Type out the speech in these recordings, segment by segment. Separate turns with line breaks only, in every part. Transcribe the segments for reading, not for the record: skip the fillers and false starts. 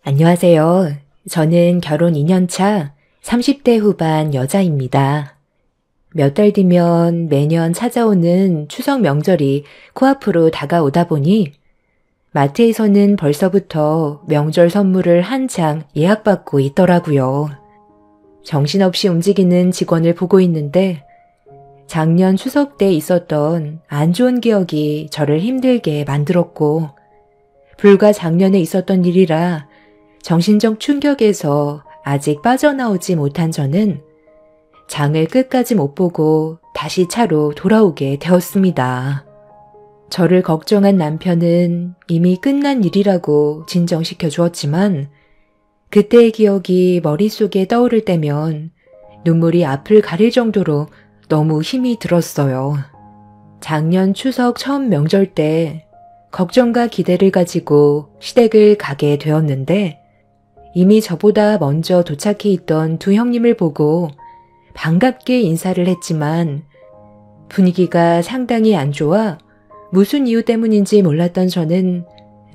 안녕하세요. 저는 결혼 2년차 30대 후반 여자입니다. 몇 달 뒤면 매년 찾아오는 추석 명절이 코앞으로 다가오다 보니 마트에서는 벌써부터 명절 선물을 한창 예약받고 있더라고요. 정신없이 움직이는 직원을 보고 있는데 작년 추석 때 있었던 안 좋은 기억이 저를 힘들게 만들었고 불과 작년에 있었던 일이라 정신적 충격에서 아직 빠져나오지 못한 저는 장을 끝까지 못 보고 다시 차로 돌아오게 되었습니다. 저를 걱정한 남편은 이미 끝난 일이라고 진정시켜 주었지만 그때의 기억이 머릿속에 떠오를 때면 눈물이 앞을 가릴 정도로 너무 힘이 들었어요. 작년 추석 처음 명절 때 걱정과 기대를 가지고 시댁을 가게 되었는데 이미 저보다 먼저 도착해 있던 두 형님을 보고 반갑게 인사를 했지만 분위기가 상당히 안 좋아 무슨 이유 때문인지 몰랐던 저는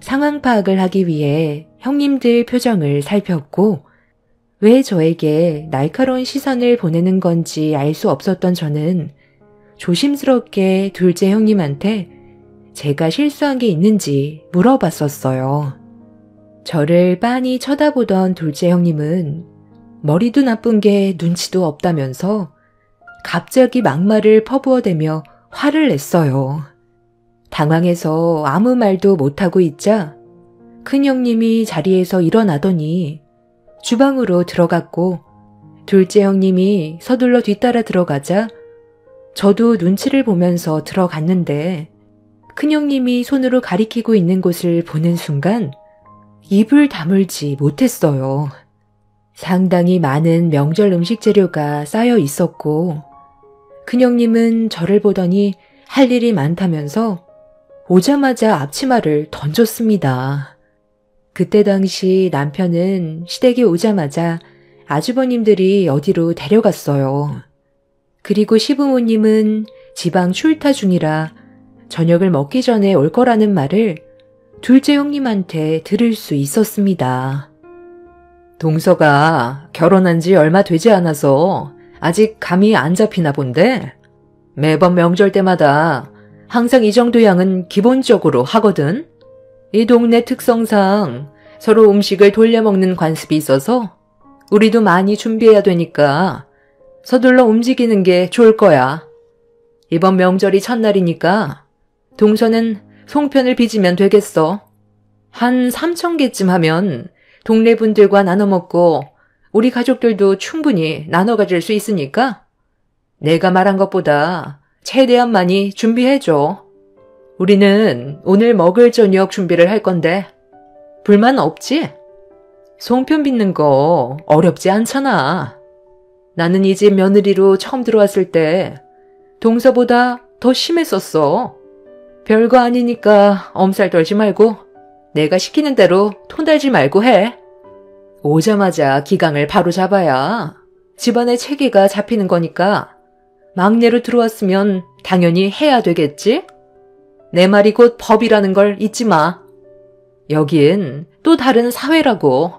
상황 파악을 하기 위해 형님들 표정을 살폈고 왜 저에게 날카로운 시선을 보내는 건지 알 수 없었던 저는 조심스럽게 둘째 형님한테 제가 실수한 게 있는지 물어봤었어요. 저를 빤히 쳐다보던 둘째 형님은 머리도 나쁜 게 눈치도 없다면서 갑자기 막말을 퍼부어대며 화를 냈어요. 당황해서 아무 말도 못하고 있자 큰 형님이 자리에서 일어나더니 주방으로 들어갔고 둘째 형님이 서둘러 뒤따라 들어가자 저도 눈치를 보면서 들어갔는데 큰 형님이 손으로 가리키고 있는 곳을 보는 순간 입을 다물지 못했어요. 상당히 많은 명절 음식 재료가 쌓여 있었고 큰 형님은 저를 보더니 할 일이 많다면서 오자마자 앞치마를 던졌습니다. 그때 당시 남편은 시댁에 오자마자 아주버님들이 어디로 데려갔어요. 그리고 시부모님은 지방 출타 중이라 저녁을 먹기 전에 올 거라는 말을 둘째 형님한테 들을 수 있었습니다. 동서가 결혼한 지 얼마 되지 않아서 아직 감이 안 잡히나 본데 매번 명절 때마다 항상 이 정도 양은 기본적으로 하거든. 이 동네 특성상 서로 음식을 돌려먹는 관습이 있어서 우리도 많이 준비해야 되니까 서둘러 움직이는 게 좋을 거야. 이번 명절이 첫날이니까 동서는 송편을 빚으면 되겠어. 한 3,000개쯤 하면 동네 분들과 나눠 먹고 우리 가족들도 충분히 나눠 가질 수 있으니까 내가 말한 것보다 최대한 많이 준비해줘. 우리는 오늘 먹을 저녁 준비를 할 건데 불만 없지? 송편 빚는 거 어렵지 않잖아. 나는 이 집 며느리로 처음 들어왔을 때 동서보다 더 심했었어. 별거 아니니까 엄살 떨지 말고 내가 시키는 대로 톤 달지 말고 해. 오자마자 기강을 바로 잡아야 집안의 체계가 잡히는 거니까 막내로 들어왔으면 당연히 해야 되겠지? 내 말이 곧 법이라는 걸 잊지 마. 여긴 또 다른 사회라고.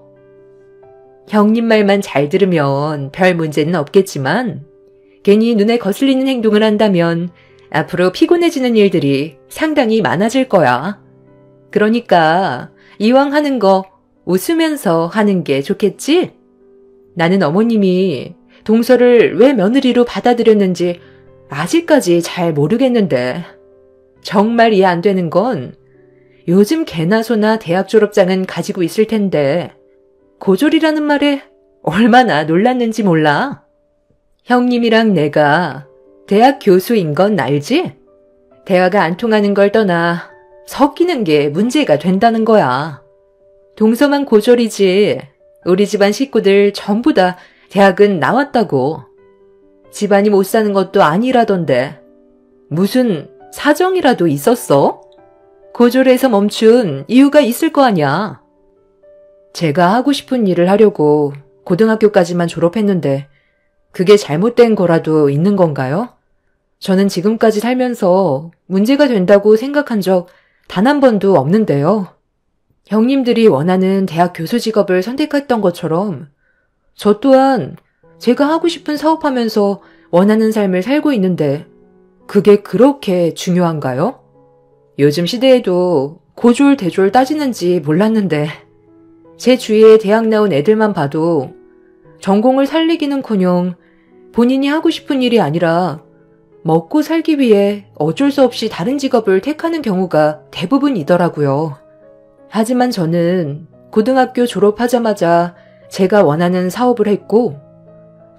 형님 말만 잘 들으면 별 문제는 없겠지만 괜히 눈에 거슬리는 행동을 한다면 앞으로 피곤해지는 일들이 상당히 많아질 거야. 그러니까 이왕 하는 거 웃으면서 하는 게 좋겠지? 나는 어머님이 동서를 왜 며느리로 받아들였는지 아직까지 잘 모르겠는데 정말 이해 안 되는 건 요즘 개나 소나 대학 졸업장은 가지고 있을 텐데 고졸이라는 말에 얼마나 놀랐는지 몰라. 형님이랑 내가 대학 교수인 건 알지? 대화가 안 통하는 걸 떠나 섞이는 게 문제가 된다는 거야. 동서만 고졸이지 우리 집안 식구들 전부 다 대학은 나왔다고. 집안이 못 사는 것도 아니라던데 무슨 사정이라도 있었어? 고졸에서 멈춘 이유가 있을 거 아니야. 제가 하고 싶은 일을 하려고 고등학교까지만 졸업했는데 그게 잘못된 거라도 있는 건가요? 저는 지금까지 살면서 문제가 된다고 생각한 적 단 한 번도 없는데요. 형님들이 원하는 대학 교수 직업을 선택했던 것처럼 저 또한 제가 하고 싶은 사업하면서 원하는 삶을 살고 있는데 그게 그렇게 중요한가요? 요즘 시대에도 고졸, 대졸 따지는지 몰랐는데 제 주위에 대학 나온 애들만 봐도 전공을 살리기는커녕 본인이 하고 싶은 일이 아니라 먹고 살기 위해 어쩔 수 없이 다른 직업을 택하는 경우가 대부분이더라고요. 하지만 저는 고등학교 졸업하자마자 제가 원하는 사업을 했고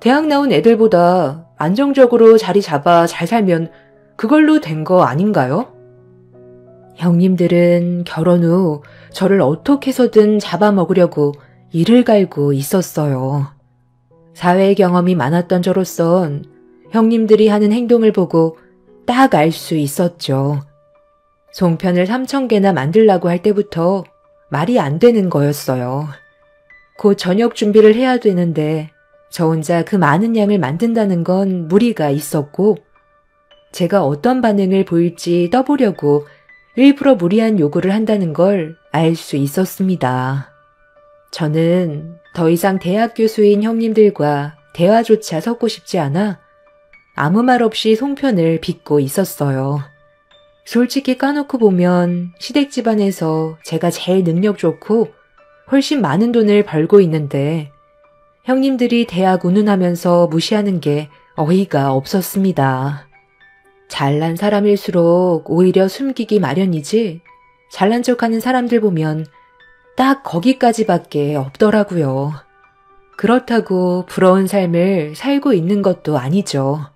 대학 나온 애들보다 안정적으로 자리 잡아 잘 살면 그걸로 된 거 아닌가요? 형님들은 결혼 후 저를 어떻게 해서든 잡아먹으려고 이를 갈고 있었어요. 사회 경험이 많았던 저로선 형님들이 하는 행동을 보고 딱 알 수 있었죠. 송편을 3,000개나 만들라고 할 때부터 말이 안 되는 거였어요. 곧 저녁 준비를 해야 되는데 저 혼자 그 많은 양을 만든다는 건 무리가 있었고 제가 어떤 반응을 보일지 떠보려고 일부러 무리한 요구를 한다는 걸 알 수 있었습니다. 저는 더 이상 대학 교수인 형님들과 대화조차 섞고 싶지 않아 아무 말 없이 송편을 빚고 있었어요. 솔직히 까놓고 보면 시댁 집안에서 제가 제일 능력 좋고 훨씬 많은 돈을 벌고 있는데 형님들이 대학 운운하면서 무시하는 게 어이가 없었습니다. 잘난 사람일수록 오히려 숨기기 마련이지 잘난 척하는 사람들 보면 딱 거기까지밖에 없더라고요. 그렇다고 부러운 삶을 살고 있는 것도 아니죠.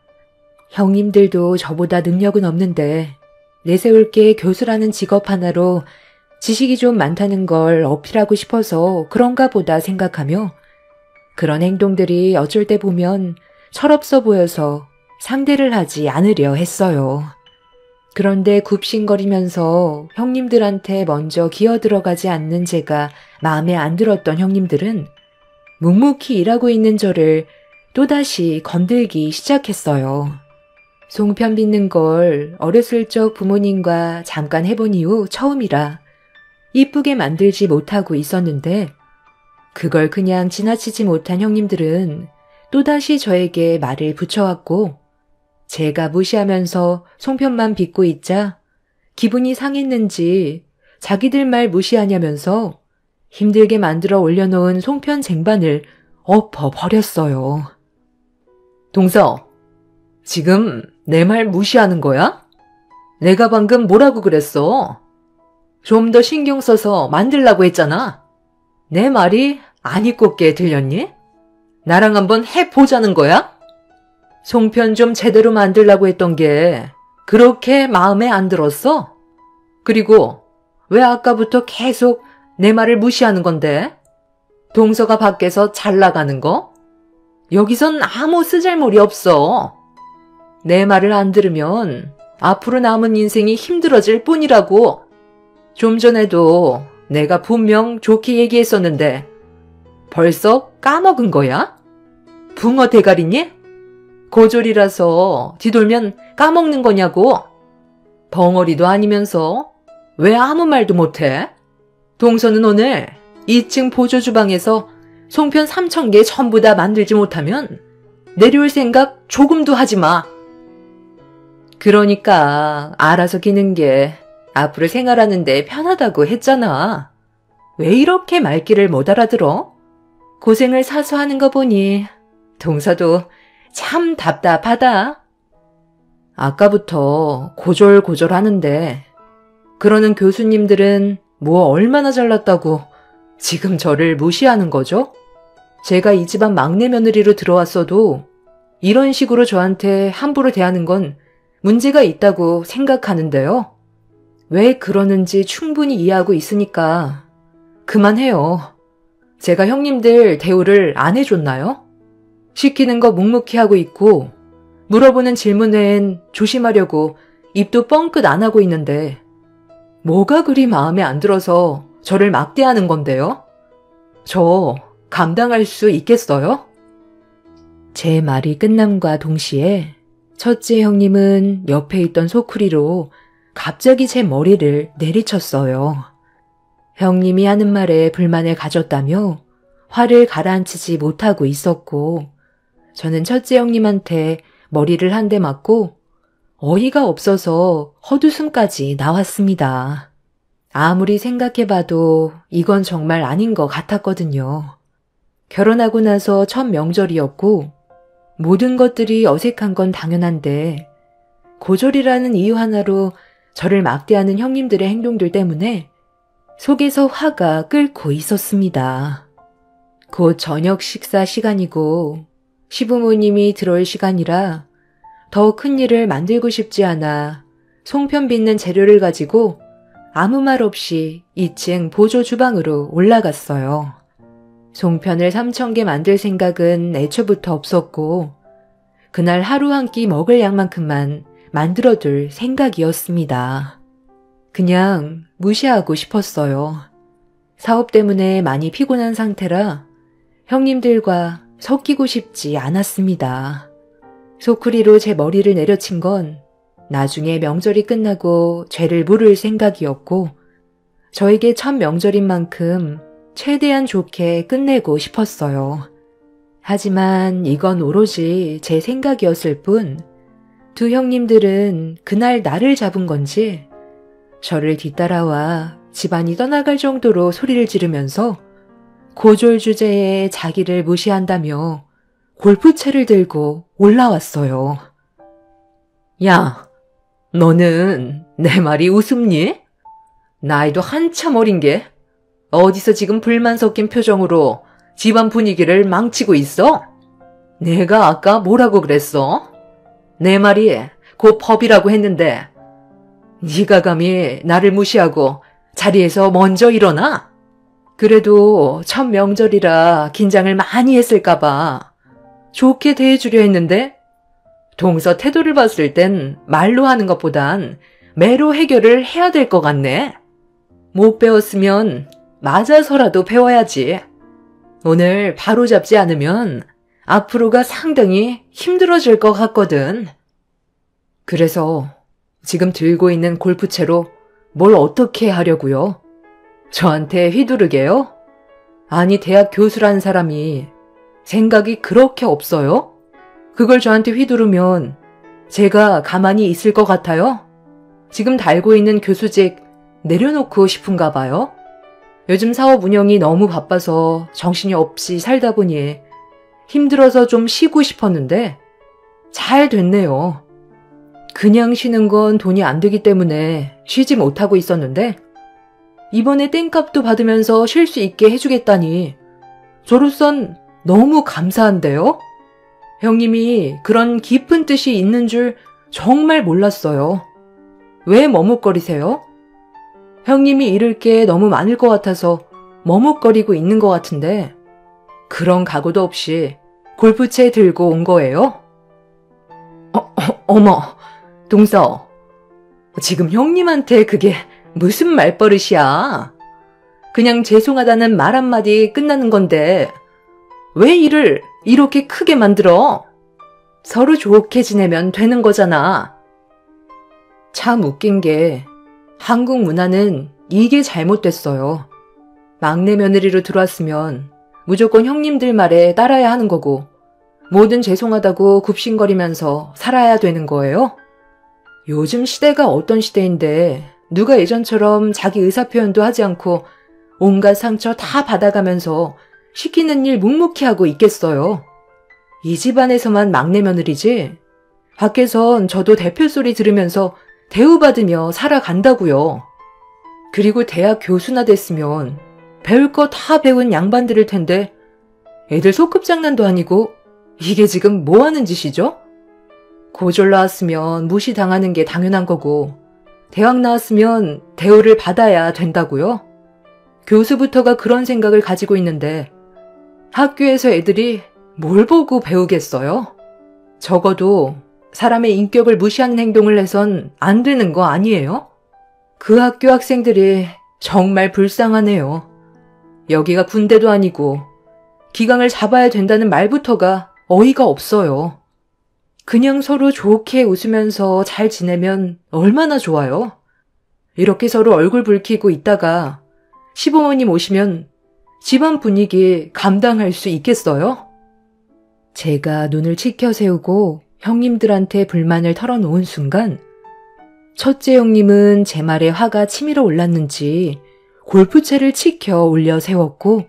형님들도 저보다 능력은 없는데 내세울 게 교수라는 직업 하나로 지식이 좀 많다는 걸 어필하고 싶어서 그런가 보다 생각하며 그런 행동들이 어쩔 때 보면 철없어 보여서 상대를 하지 않으려 했어요. 그런데 굽신거리면서 형님들한테 먼저 기어들어가지 않는 제가 마음에 안 들었던 형님들은 묵묵히 일하고 있는 저를 또다시 건들기 시작했어요. 송편 빚는 걸 어렸을 적 부모님과 잠깐 해본 이후 처음이라 이쁘게 만들지 못하고 있었는데 그걸 그냥 지나치지 못한 형님들은 또다시 저에게 말을 붙여왔고 제가 무시하면서 송편만 빚고 있자 기분이 상했는지 자기들 말 무시하냐면서 힘들게 만들어 올려놓은 송편 쟁반을 엎어버렸어요. 동서, 지금 내 말 무시하는 거야? 내가 방금 뭐라고 그랬어? 좀 더 신경 써서 만들라고 했잖아. 내 말이 안 이꼽게 들렸니? 나랑 한번 해보자는 거야? 송편 좀 제대로 만들라고 했던 게 그렇게 마음에 안 들었어? 그리고 왜 아까부터 계속 내 말을 무시하는 건데? 동서가 밖에서 잘 나가는 거? 여기선 아무 쓰잘모리 없어. 내 말을 안 들으면 앞으로 남은 인생이 힘들어질 뿐이라고. 좀 전에도 내가 분명 좋게 얘기했었는데 벌써 까먹은 거야? 붕어 대가리니? 고졸이라서 뒤돌면 까먹는 거냐고. 벙어리도 아니면서 왜 아무 말도 못해? 동서는 오늘 2층 보조주방에서 송편 3,000개 전부 다 만들지 못하면 내려올 생각 조금도 하지 마. 그러니까 알아서 기는 게 앞으로 생활하는데 편하다고 했잖아. 왜 이렇게 말귀를 못 알아들어? 고생을 사서 하는 거 보니 동서도 참 답답하다. 아까부터 고졸고졸 하는데 그러는 교수님들은 뭐 얼마나 잘났다고 지금 저를 무시하는 거죠? 제가 이 집안 막내 며느리로 들어왔어도 이런 식으로 저한테 함부로 대하는 건 문제가 있다고 생각하는데요. 왜 그러는지 충분히 이해하고 있으니까 그만해요. 제가 형님들 대우를 안 해줬나요? 시키는 거 묵묵히 하고 있고 물어보는 질문 외엔 조심하려고 입도 뻥끗 안 하고 있는데 뭐가 그리 마음에 안 들어서 저를 막대하는 건데요? 저 감당할 수 있겠어요? 제 말이 끝남과 동시에 첫째 형님은 옆에 있던 소쿠리로 갑자기 제 머리를 내리쳤어요. 형님이 하는 말에 불만을 가졌다며 화를 가라앉히지 못하고 있었고, 저는 첫째 형님한테 머리를 한 대 맞고 어이가 없어서 헛웃음까지 나왔습니다. 아무리 생각해봐도 이건 정말 아닌 것 같았거든요. 결혼하고 나서 첫 명절이었고 모든 것들이 어색한 건 당연한데 고졸이라는 이유 하나로 저를 막대하는 형님들의 행동들 때문에 속에서 화가 끓고 있었습니다. 곧 저녁 식사 시간이고 시부모님이 들어올 시간이라 더 큰 일을 만들고 싶지 않아 송편 빚는 재료를 가지고 아무 말 없이 2층 보조 주방으로 올라갔어요. 송편을 3,000개 만들 생각은 애초부터 없었고 그날 하루 한 끼 먹을 양만큼만 만들어둘 생각이었습니다. 그냥 무시하고 싶었어요. 사업 때문에 많이 피곤한 상태라 형님들과 섞이고 싶지 않았습니다. 소쿠리로 제 머리를 내려친 건 나중에 명절이 끝나고 죄를 물을 생각이었고 저에게 첫 명절인 만큼 최대한 좋게 끝내고 싶었어요. 하지만 이건 오로지 제 생각이었을 뿐 두 형님들은 그날 나를 잡은 건지 저를 뒤따라와 집안이 떠나갈 정도로 소리를 지르면서 고졸 주제에 자기를 무시한다며 골프채를 들고 올라왔어요. 야, 너는 내 말이 우습니? 나이도 한참 어린 게 어디서 지금 불만 섞인 표정으로 집안 분위기를 망치고 있어? 내가 아까 뭐라고 그랬어? 내 말이 곧 법이라고 했는데 네가 감히 나를 무시하고 자리에서 먼저 일어나? 그래도 첫 명절이라 긴장을 많이 했을까봐 좋게 대해주려 했는데 동서 태도를 봤을 땐 말로 하는 것보단 매로 해결을 해야 될 것 같네. 못 배웠으면 맞아서라도 배워야지. 오늘 바로 잡지 않으면 앞으로가 상당히 힘들어질 것 같거든. 그래서 지금 들고 있는 골프채로 뭘 어떻게 하려고요? 저한테 휘두르게요? 아니 대학 교수라는 사람이 생각이 그렇게 없어요? 그걸 저한테 휘두르면 제가 가만히 있을 것 같아요? 지금 달고 있는 교수직 내려놓고 싶은가 봐요? 요즘 사업 운영이 너무 바빠서 정신이 없이 살다 보니 힘들어서 좀 쉬고 싶었는데 잘 됐네요. 그냥 쉬는 건 돈이 안 되기 때문에 쉬지 못하고 있었는데 이번에 땡값도 받으면서 쉴 수 있게 해주겠다니 저로선 너무 감사한데요? 형님이 그런 깊은 뜻이 있는 줄 정말 몰랐어요. 왜 머뭇거리세요? 형님이 잃을 게 너무 많을 것 같아서 머뭇거리고 있는 것 같은데 그런 각오도 없이 골프채 들고 온 거예요? 어머, 동서. 지금 형님한테 그게 무슨 말버릇이야? 그냥 죄송하다는 말 한마디 끝나는 건데 왜 일을 이렇게 크게 만들어? 서로 좋게 지내면 되는 거잖아. 참 웃긴 게 한국 문화는 이게 잘못됐어요. 막내 며느리로 들어왔으면 무조건 형님들 말에 따라야 하는 거고 뭐든 죄송하다고 굽신거리면서 살아야 되는 거예요? 요즘 시대가 어떤 시대인데 누가 예전처럼 자기 의사표현도 하지 않고 온갖 상처 다 받아가면서 시키는 일 묵묵히 하고 있겠어요. 이 집안에서만 막내 며느리지 밖에선 저도 대표 소리 들으면서 대우받으며 살아간다고요. 그리고 대학 교수나 됐으면 배울 거 다 배운 양반들일 텐데 애들 소꿉장난도 아니고 이게 지금 뭐 하는 짓이죠? 고졸 나왔으면 무시당하는 게 당연한 거고 대학 나왔으면 대우를 받아야 된다고요? 교수부터가 그런 생각을 가지고 있는데 학교에서 애들이 뭘 보고 배우겠어요? 적어도 사람의 인격을 무시하는 행동을 해선 안 되는 거 아니에요? 그 학교 학생들이 정말 불쌍하네요. 여기가 군대도 아니고 기강을 잡아야 된다는 말부터가 어이가 없어요. 그냥 서로 좋게 웃으면서 잘 지내면 얼마나 좋아요? 이렇게 서로 얼굴 붉히고 있다가 시부모님 오시면 집안 분위기 감당할 수 있겠어요? 제가 눈을 치켜 세우고 형님들한테 불만을 털어놓은 순간 첫째 형님은 제 말에 화가 치밀어 올랐는지 골프채를 치켜 올려 세웠고,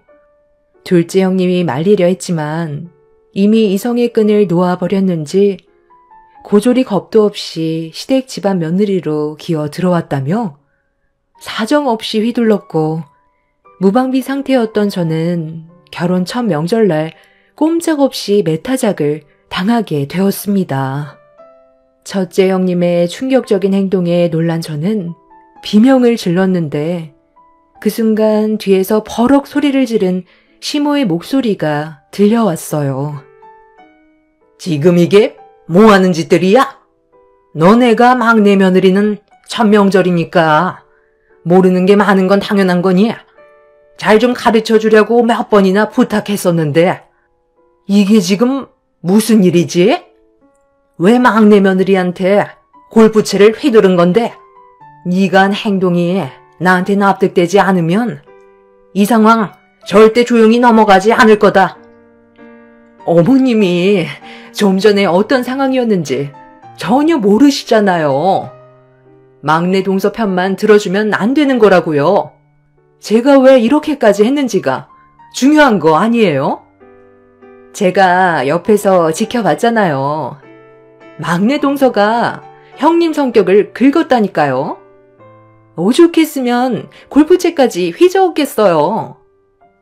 둘째 형님이 말리려 했지만 이미 이성의 끈을 놓아버렸는지 고졸이 겁도 없이 시댁 집안 며느리로 기어 들어왔다며 사정없이 휘둘렀고, 무방비 상태였던 저는 결혼 첫 명절날 꼼짝없이 매타작을 당하게 되었습니다. 첫째 형님의 충격적인 행동에 놀란 저는 비명을 질렀는데, 그 순간 뒤에서 버럭 소리를 지른 시모의 목소리가 들려왔어요. 지금 이게 뭐하는 짓들이야? 너네가 막내 며느리는 첫 명절이니까 모르는 게 많은 건 당연한 거니? 잘 좀 가르쳐 주려고 몇 번이나 부탁했었는데 이게 지금 무슨 일이지? 왜 막내 며느리한테 골프채를 휘두른 건데? 네가 한 행동이 나한테 납득되지 않으면 이 상황 절대 조용히 넘어가지 않을 거다. 어머님이 좀 전에 어떤 상황이었는지 전혀 모르시잖아요. 막내 동서 편만 들어주면 안 되는 거라고요. 제가 왜 이렇게까지 했는지가 중요한 거 아니에요? 제가 옆에서 지켜봤잖아요. 막내 동서가 형님 성격을 긁었다니까요. 오죽했으면 골프채까지 휘저었겠어요.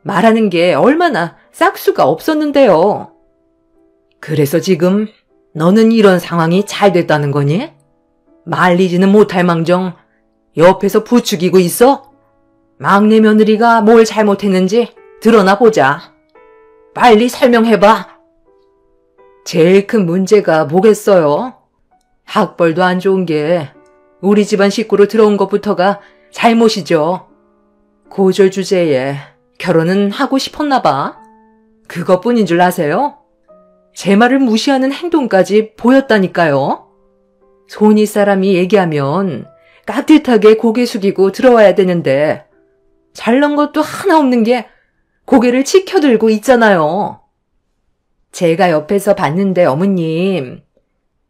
말하는 게 얼마나 싹수가 없었는데요. 그래서 지금 너는 이런 상황이 잘 됐다는 거니? 말리지는 못할 망정 옆에서 부추기고 있어? 막내 며느리가 뭘 잘못했는지 드러나 보자. 빨리 설명해봐. 제일 큰 문제가 뭐겠어요? 학벌도 안 좋은 게 우리 집안 식구로 들어온 것부터가 잘못이죠. 고졸 주제에 결혼은 하고 싶었나 봐. 그것뿐인 줄 아세요? 제 말을 무시하는 행동까지 보였다니까요. 손이 사람이 얘기하면 깍듯하게 고개 숙이고 들어와야 되는데 잘난 것도 하나 없는 게 고개를 치켜들고 있잖아요. 제가 옆에서 봤는데 어머님,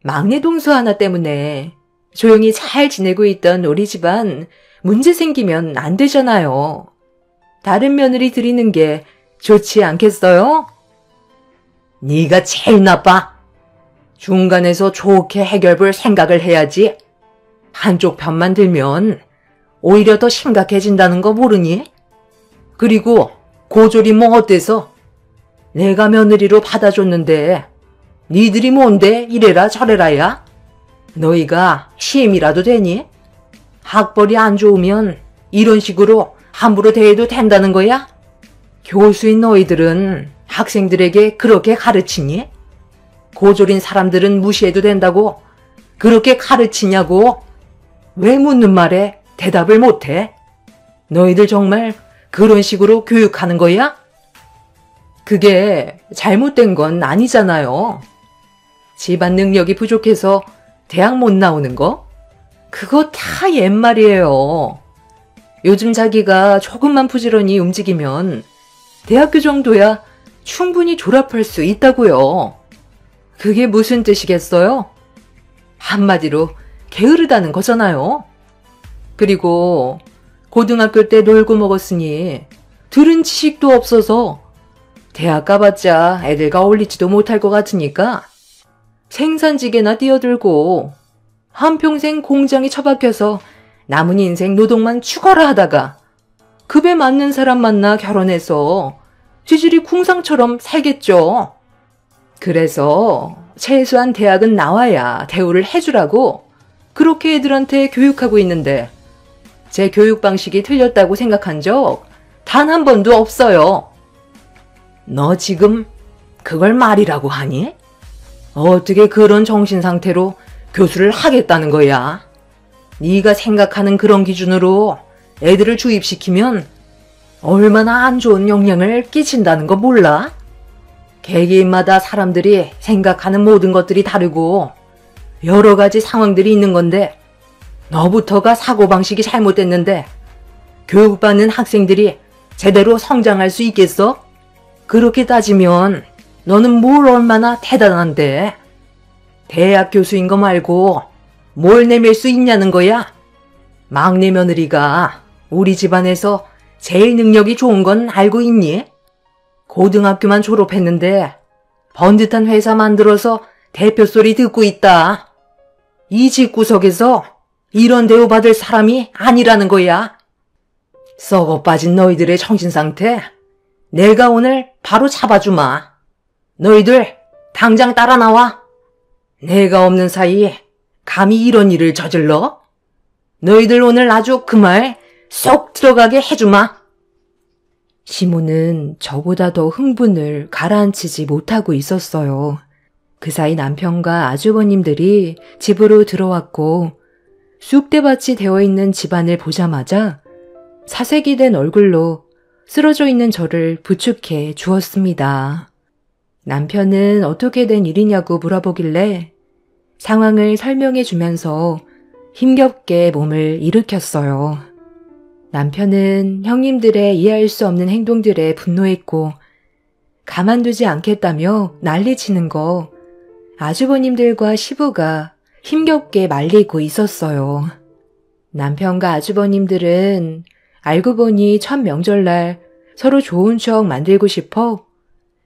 막내 동서 하나 때문에 조용히 잘 지내고 있던 우리 집안 문제 생기면 안 되잖아요. 다른 며느리 드리는 게 좋지 않겠어요? 네가 제일 나빠. 중간에서 좋게 해결 볼 생각을 해야지. 한쪽 편만 들면 오히려 더 심각해진다는 거 모르니? 그리고 고졸이 뭐 어때서? 내가 며느리로 받아줬는데 니들이 뭔데 이래라 저래라야? 너희가 시임이라도 되니? 학벌이 안 좋으면 이런 식으로 함부로 대해도 된다는 거야? 교수인 너희들은 학생들에게 그렇게 가르치니? 고졸인 사람들은 무시해도 된다고 그렇게 가르치냐고? 왜 묻는 말에 대답을 못해? 너희들 정말 그런 식으로 교육하는 거야? 그게 잘못된 건 아니잖아요. 집안 능력이 부족해서 대학 못 나오는 거? 그거 다 옛말이에요. 요즘 자기가 조금만 부지런히 움직이면 대학교 정도야 충분히 졸업할 수 있다고요. 그게 무슨 뜻이겠어요? 한마디로 게으르다는 거잖아요. 그리고 고등학교 때 놀고 먹었으니 들은 지식도 없어서 대학 가봤자 애들과 어울리지도 못할 것 같으니까 생산직에나 뛰어들고 한평생 공장에 처박혀서 남은 인생 노동만 죽어라 하다가 급에 맞는 사람 만나 결혼해서 쥐질이 궁상처럼 살겠죠. 그래서 최소한 대학은 나와야 대우를 해주라고 그렇게 애들한테 교육하고 있는데 제 교육 방식이 틀렸다고 생각한 적 단 한 번도 없어요. 너 지금 그걸 말이라고 하니? 어떻게 그런 정신 상태로 교수를 하겠다는 거야? 네가 생각하는 그런 기준으로 애들을 주입시키면 얼마나 안 좋은 영향을 끼친다는 거 몰라? 개개인마다 사람들이 생각하는 모든 것들이 다르고 여러 가지 상황들이 있는 건데 너부터가 사고방식이 잘못됐는데 교육받는 학생들이 제대로 성장할 수 있겠어? 그렇게 따지면 너는 뭘 얼마나 대단한데? 대학 교수인 거 말고 뭘 내밀 수 있냐는 거야? 막내 며느리가 우리 집안에서 제일 능력이 좋은 건 알고 있니? 고등학교만 졸업했는데 번듯한 회사 만들어서 대표 소리 듣고 있다. 이 집구석에서 이런 대우받을 사람이 아니라는 거야. 썩어 빠진 너희들의 정신상태 내가 오늘 바로 잡아주마. 너희들 당장 따라 나와. 내가 없는 사이에 감히 이런 일을 저질러? 너희들 오늘 아주 그 말 쏙 들어가게 해주마. 시모는 저보다 더 흥분을 가라앉히지 못하고 있었어요. 그 사이 남편과 아주버님들이 집으로 들어왔고 쑥대밭이 되어 있는 집안을 보자마자 사색이 된 얼굴로 쓰러져 있는 저를 부축해 주었습니다. 남편은 어떻게 된 일이냐고 물어보길래 상황을 설명해 주면서 힘겹게 몸을 일으켰어요. 남편은 형님들의 이해할 수 없는 행동들에 분노했고 가만두지 않겠다며 난리치는 거 아주버님들과 시부가 힘겹게 말리고 있었어요. 남편과 아주버님들은 알고 보니 첫 명절날 서로 좋은 추억 만들고 싶어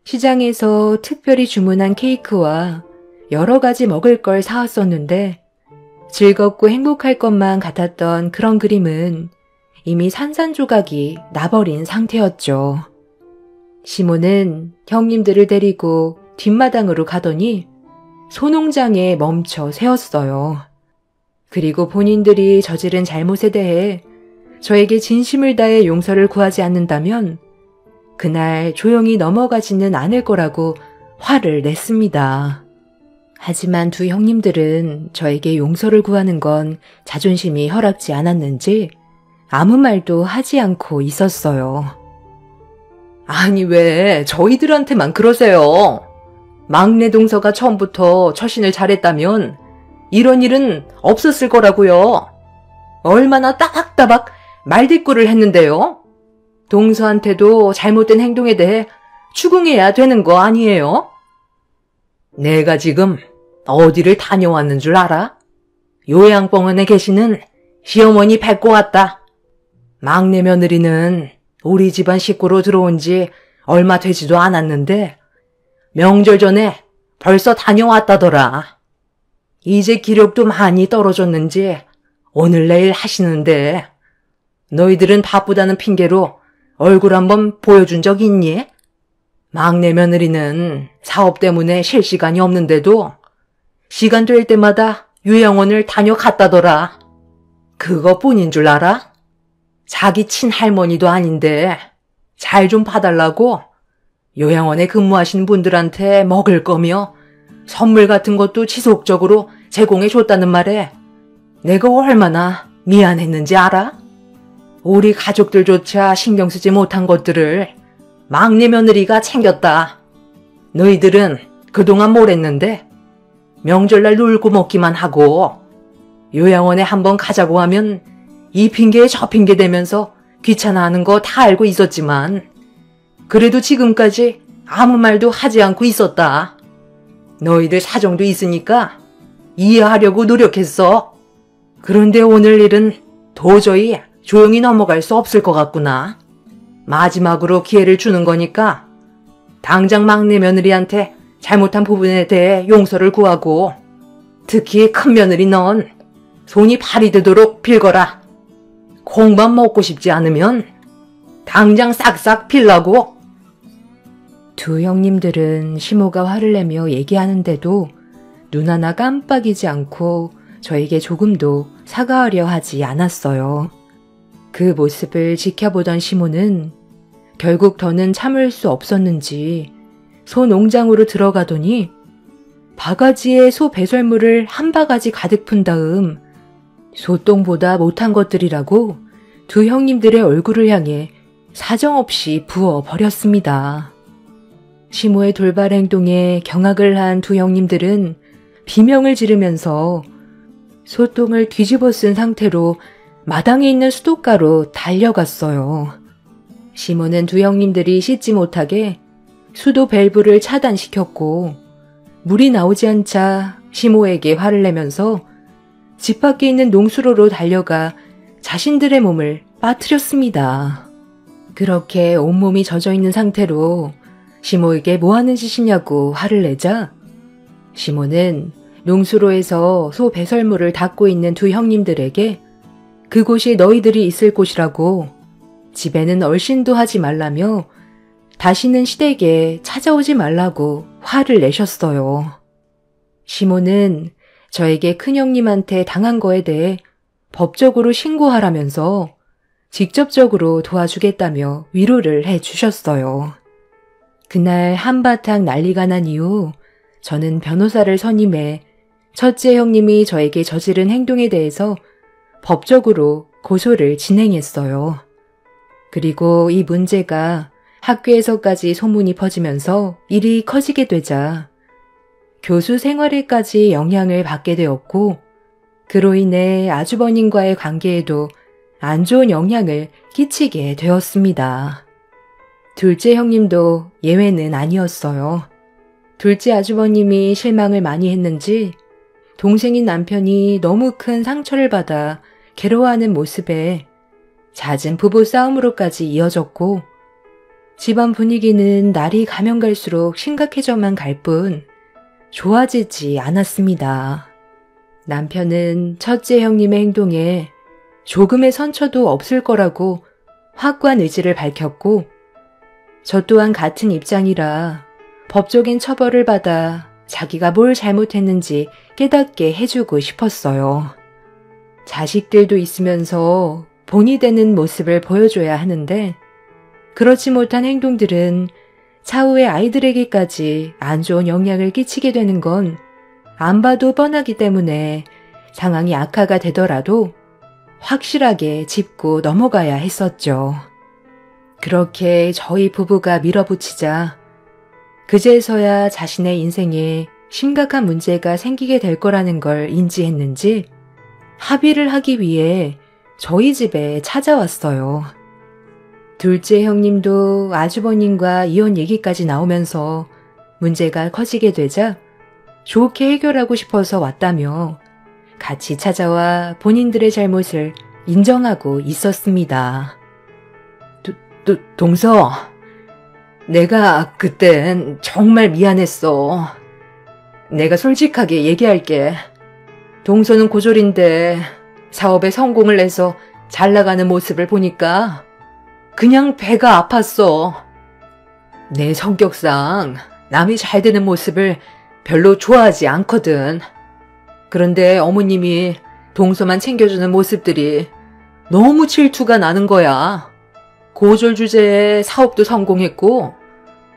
시장에서 특별히 주문한 케이크와 여러 가지 먹을 걸 사왔었는데 즐겁고 행복할 것만 같았던 그런 그림은 이미 산산조각이 나버린 상태였죠. 시모는 형님들을 데리고 뒷마당으로 가더니 소농장에 멈춰 세웠어요. 그리고 본인들이 저지른 잘못에 대해 저에게 진심을 다해 용서를 구하지 않는다면 그날 조용히 넘어가지는 않을 거라고 화를 냈습니다. 하지만 두 형님들은 저에게 용서를 구하는 건 자존심이 허락지 않았는지 아무 말도 하지 않고 있었어요. 아니 왜 저희들한테만 그러세요? 막내 동서가 처음부터 처신을 잘했다면 이런 일은 없었을 거라고요. 얼마나 따박따박 말대꾸를 했는데요. 동서한테도 잘못된 행동에 대해 추궁해야 되는 거 아니에요? 내가 지금 어디를 다녀왔는 줄 알아? 요양병원에 계시는 시어머니 뵙고 왔다. 막내 며느리는 우리 집안 식구로 들어온 지 얼마 되지도 않았는데 명절 전에 벌써 다녀왔다더라. 이제 기력도 많이 떨어졌는지 오늘 내일 하시는데 너희들은 바쁘다는 핑계로 얼굴 한번 보여준 적 있니? 막내 며느리는 사업 때문에 쉴 시간이 없는데도 시간 될 때마다 요양원을 다녀갔다더라. 그것뿐인 줄 알아? 자기 친할머니도 아닌데 잘 좀 봐달라고 요양원에 근무하신 분들한테 먹을 거며 선물 같은 것도 지속적으로 제공해 줬다는 말에 내가 얼마나 미안했는지 알아? 우리 가족들조차 신경 쓰지 못한 것들을 막내 며느리가 챙겼다. 너희들은 그동안 뭘 했는데 명절날 놀고 먹기만 하고 요양원에 한번 가자고 하면 이 핑계에 저 핑계 대면서 귀찮아하는 거 다 알고 있었지만 그래도 지금까지 아무 말도 하지 않고 있었다. 너희들 사정도 있으니까 이해하려고 노력했어. 그런데 오늘 일은 도저히 조용히 넘어갈 수 없을 것 같구나. 마지막으로 기회를 주는 거니까 당장 막내 며느리한테 잘못한 부분에 대해 용서를 구하고 특히 큰 며느리 넌 손이 발이 되도록 빌거라. 콩밥 먹고 싶지 않으면 당장 싹싹 빌라고. 두 형님들은 시모가 화를 내며 얘기하는데도 눈 하나 깜빡이지 않고 저에게 조금도 사과하려 하지 않았어요. 그 모습을 지켜보던 시모는 결국 더는 참을 수 없었는지 소 농장으로 들어가더니 바가지에 소 배설물을 한 바가지 가득 푼 다음 소똥보다 못한 것들이라고 두 형님들의 얼굴을 향해 사정없이 부어버렸습니다. 시모의 돌발 행동에 경악을 한 두 형님들은 비명을 지르면서 소똥을 뒤집어 쓴 상태로 마당에 있는 수도가로 달려갔어요. 시모는 두 형님들이 씻지 못하게 수도 밸브를 차단시켰고 물이 나오지 않자 시모에게 화를 내면서 집 밖에 있는 농수로로 달려가 자신들의 몸을 빠뜨렸습니다. 그렇게 온몸이 젖어있는 상태로 시모에게 뭐하는 짓이냐고 화를 내자 시모는 농수로에서 소 배설물을 닦고 있는 두 형님들에게 그곳이 너희들이 있을 곳이라고 집에는 얼씬도 하지 말라며 다시는 시댁에 찾아오지 말라고 화를 내셨어요. 시모는 저에게 큰형님한테 당한 거에 대해 법적으로 신고하라면서 직접적으로 도와주겠다며 위로를 해주셨어요. 그날 한바탕 난리가 난 이후 저는 변호사를 선임해 첫째 형님이 저에게 저지른 행동에 대해서 법적으로 고소를 진행했어요. 그리고 이 문제가 학교에서까지 소문이 퍼지면서 일이 커지게 되자 교수 생활에까지 영향을 받게 되었고 그로 인해 아주버님과의 관계에도 안 좋은 영향을 끼치게 되었습니다. 둘째 형님도 예외는 아니었어요. 둘째 아주버님이 실망을 많이 했는지 동생인 남편이 너무 큰 상처를 받아 괴로워하는 모습에 잦은 부부 싸움으로까지 이어졌고 집안 분위기는 날이 가면 갈수록 심각해져만 갈 뿐 좋아지지 않았습니다. 남편은 첫째 형님의 행동에 조금의 선처도 없을 거라고 확고한 의지를 밝혔고 저 또한 같은 입장이라 법적인 처벌을 받아 자기가 뭘 잘못했는지 깨닫게 해주고 싶었어요. 자식들도 있으면서 본이 되는 모습을 보여줘야 하는데 그렇지 못한 행동들은 차후에 아이들에게까지 안 좋은 영향을 끼치게 되는 건 안 봐도 뻔하기 때문에 상황이 악화가 되더라도 확실하게 짚고 넘어가야 했었죠. 그렇게 저희 부부가 밀어붙이자 그제서야 자신의 인생에 심각한 문제가 생기게 될 거라는 걸 인지했는지 합의를 하기 위해 저희 집에 찾아왔어요. 둘째 형님도 아주버님과 이혼 얘기까지 나오면서 문제가 커지게 되자 좋게 해결하고 싶어서 왔다며 같이 찾아와 본인들의 잘못을 인정하고 있었습니다. 동서, 내가 그땐 정말 미안했어. 내가 솔직하게 얘기할게. 동서는 고졸인데 사업에 성공을 내서 잘 나가는 모습을 보니까 그냥 배가 아팠어. 내 성격상 남이 잘 되는 모습을 별로 좋아하지 않거든. 그런데 어머님이 동서만 챙겨주는 모습들이 너무 질투가 나는 거야. 고졸 주제에 사업도 성공했고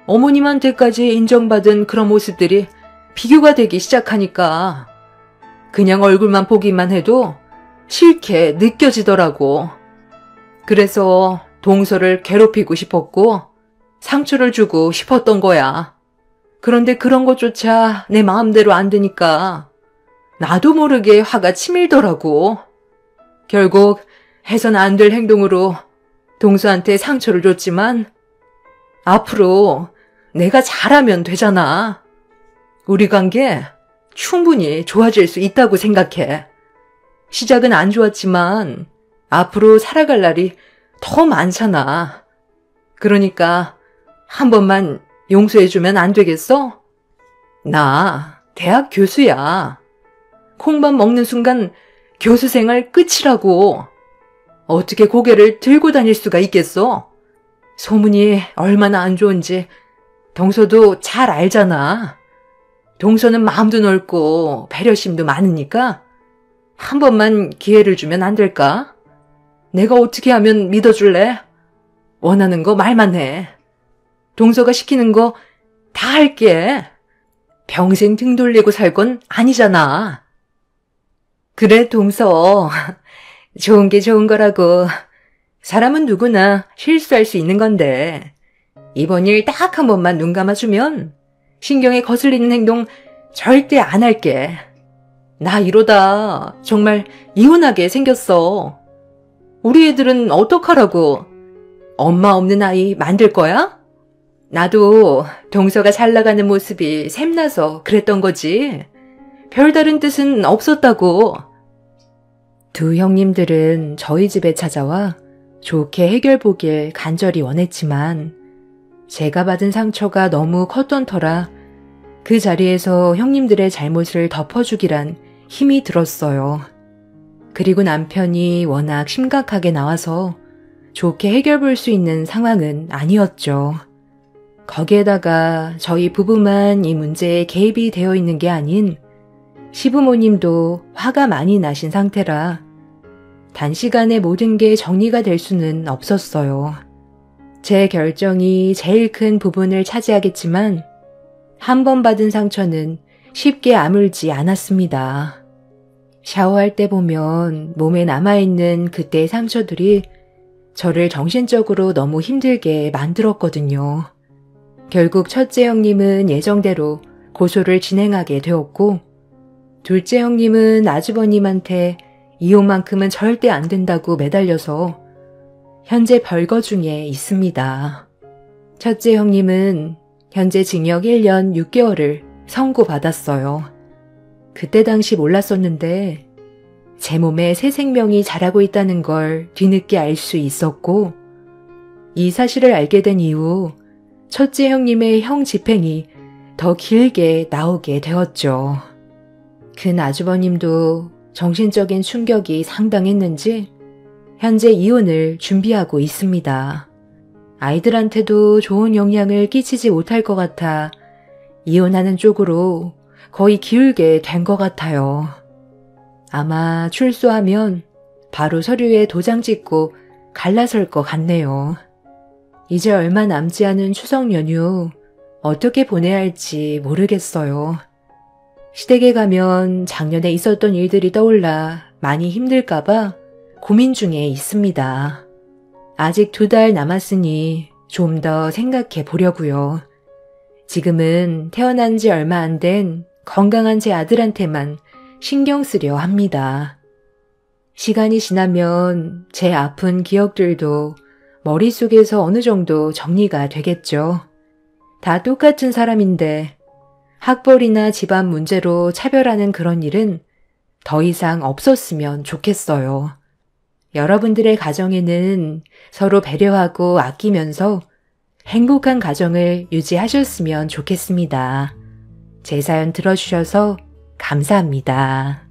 어머님한테까지 인정받은 그런 모습들이 비교가 되기 시작하니까 그냥 얼굴만 보기만 해도 싫게 느껴지더라고. 그래서 동서를 괴롭히고 싶었고 상처를 주고 싶었던 거야. 그런데 그런 것조차 내 마음대로 안 되니까 나도 모르게 화가 치밀더라고. 결국 해선 안 될 행동으로 동서한테 상처를 줬지만 앞으로 내가 잘하면 되잖아. 우리 관계 충분히 좋아질 수 있다고 생각해. 시작은 안 좋았지만 앞으로 살아갈 날이 더 많잖아. 그러니까 한 번만 용서해주면 안 되겠어? 나 대학 교수야. 콩밥 먹는 순간 교수 생활 끝이라고. 어떻게 고개를 들고 다닐 수가 있겠어? 소문이 얼마나 안 좋은지 동서도 잘 알잖아. 동서는 마음도 넓고 배려심도 많으니까 한 번만 기회를 주면 안 될까? 내가 어떻게 하면 믿어줄래? 원하는 거 말만 해. 동서가 시키는 거 다 할게. 평생 등 돌리고 살 건 아니잖아. 그래, 동서. 좋은 게 좋은 거라고. 사람은 누구나 실수할 수 있는 건데 이번 일 딱 한 번만 눈 감아주면 신경에 거슬리는 행동 절대 안 할게. 나 이러다 정말 이혼하게 생겼어. 우리 애들은 어떡하라고? 엄마 없는 아이 만들 거야? 나도 동서가 잘 나가는 모습이 샘나서 그랬던 거지. 별다른 뜻은 없었다고. 두 형님들은 저희 집에 찾아와 좋게 해결보길 간절히 원했지만 제가 받은 상처가 너무 컸던 터라 그 자리에서 형님들의 잘못을 덮어주기란 힘이 들었어요. 그리고 남편이 워낙 심각하게 나와서 좋게 해결볼 수 있는 상황은 아니었죠. 거기에다가 저희 부부만 이 문제에 개입이 되어 있는 게 아닌 시부모님도 화가 많이 나신 상태라 단시간에 모든 게 정리가 될 수는 없었어요. 제 결정이 제일 큰 부분을 차지하겠지만 한 번 받은 상처는 쉽게 아물지 않았습니다. 샤워할 때 보면 몸에 남아있는 그때의 상처들이 저를 정신적으로 너무 힘들게 만들었거든요. 결국 첫째 형님은 예정대로 고소를 진행하게 되었고 둘째 형님은 아주버님한테 이혼만큼은 절대 안 된다고 매달려서 현재 벌거 중에 있습니다. 첫째 형님은 현재 징역 1년 6개월을 선고받았어요. 그때 당시 몰랐었는데 제 몸에 새 생명이 자라고 있다는 걸 뒤늦게 알 수 있었고 이 사실을 알게 된 이후 첫째 형님의 형 집행이 더 길게 나오게 되었죠. 큰 아주버님도 정신적인 충격이 상당했는지 현재 이혼을 준비하고 있습니다. 아이들한테도 좋은 영향을 끼치지 못할 것 같아 이혼하는 쪽으로 거의 기울게 된 것 같아요. 아마 출소하면 바로 서류에 도장 찍고 갈라설 것 같네요. 이제 얼마 남지 않은 추석 연휴 어떻게 보내야 할지 모르겠어요. 시댁에 가면 작년에 있었던 일들이 떠올라 많이 힘들까봐 고민 중에 있습니다. 아직 2달 남았으니 좀 더 생각해 보려고요. 지금은 태어난 지 얼마 안 된 건강한 제 아들한테만 신경 쓰려 합니다. 시간이 지나면 제 아픈 기억들도 머릿속에서 어느 정도 정리가 되겠죠. 다 똑같은 사람인데 학벌이나 집안 문제로 차별하는 그런 일은 더 이상 없었으면 좋겠어요. 여러분들의 가정에는 서로 배려하고 아끼면서 행복한 가정을 유지하셨으면 좋겠습니다. 제 사연 들어주셔서 감사합니다.